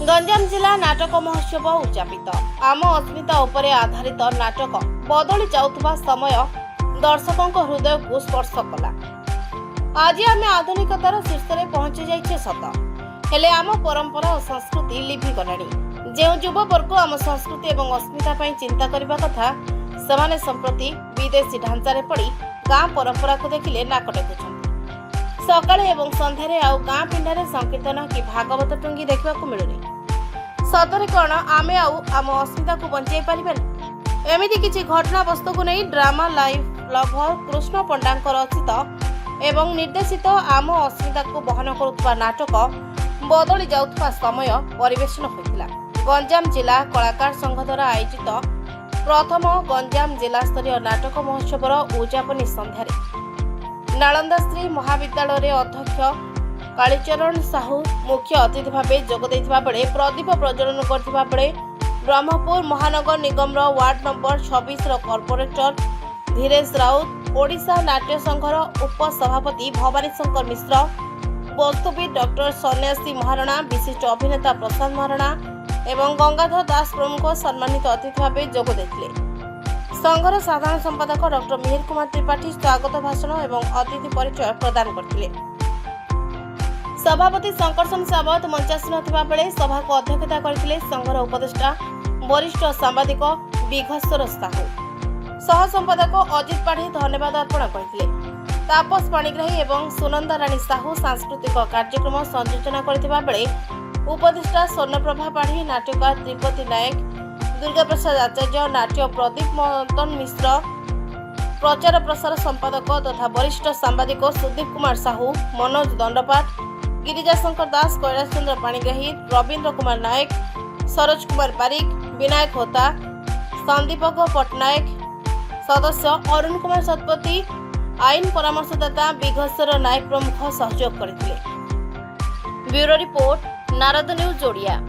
गंजाम जिला नाटक महोत्सव उद्यापित आम अस्मिता उपरे आधारित नाटक बदली जाउथबा समय दर्शकों हृदय को स्पर्श कला। आज आम आधुनिकतार शीर्ष में पहुंची जाइछे सत हेले आम परंपरा और संस्कृति लिभि गलानी। जो युववर्ग आम संस्कृति एवं अस्मिता पर चिंता करने कथा सेमाने संप्रति विदेशी ढांचारे पड़ी गाँ परंपरा को देखिले नाक टेकुछन्ति। सकाळे एवं संध्यारे आउ गाँ पिंडारे संकीर्तन कि भागवत टुंगी देखा मिलुनी। सतरे कौन आमे आउ आम अस्मिता को बंचाई पारिबानी एमिति किछि घटना वस्तु को नहीं ड्रामा लाइफ लभर कृष्ण पंडांकर रचित एवं निर्देशित आम अस्मिता को बहन करुवा नाटक बदली जाउथबा समय परिवेशन होइतिला। गंजाम जिला कलाकार संघ द्वारा आयोजित प्रथम गंजाम जिला स्तरीय नाटक महोत्सवर उद्यापनी संध्यारे नालंदा श्री महाविद्यालय अध्यक्ष कालीचरण साहू मुख्य अतिथि भाव जोग देथिबा बेले प्रदीप प्रज्वलन करथिबा बेले ब्रह्मपुर महानगर निगम ward number 26 corporator Dhiresh Raut, Odisha नाट्य संघर उपसभापति भवानी शंकर मिश्र, वस्तुविद डॉक्टर सन्यासी महाराणा, विशिष्ट अभिनेता प्रशांत महाराणा एवं गंगाधर दास प्रमुख सम्मानित अतिथि भाव जोग देथिले। संघर साधारण संपादक डॉक्टर मिहिर कुमार त्रिपाठी स्वागत भाषण एवं अतिथि परिचय प्रदान करथिले। सभापति शंकरसन सावत मंचासीन थिबा बेले सभा को अध्यक्षता करथिले संघर उपदेष्टा वरिष्ठ सांबादिक विघस्वर साहू, सह संपादक अजित पाढ़ी धन्यवाद अर्पण करथिले। तापस पाणिग्राही एवं सुनंदा रानी साहू सांस्कृतिक कार्यक्रम संयोजन करथिबा बेले उपदेष्टा स्वर्णप्रभा पाढ़ी, नाट्यकार त्रिपति नायक, दुर्गा प्रसाद आचार्य, नाट्य प्रदीप मदन मिश्र, प्रचार प्रसार संपादक तथा वरिष्ठ सांबादिक सुदीप कुमार साहू, मनोज दंडपाठ, गिरिजाशंकर दास, कैलाश चंद्र पाणिग्राही, रवींद्र कुमार नायक, सरोज कुमार पारिक, विनायक होता, संदीपक पट्टनायक, सदस्य अरुण कुमार शतपथी, आईन परामर्शदाता विघस्वर नायक प्रमुख सहयोग करथिले। Bureau report, Narad news Odia.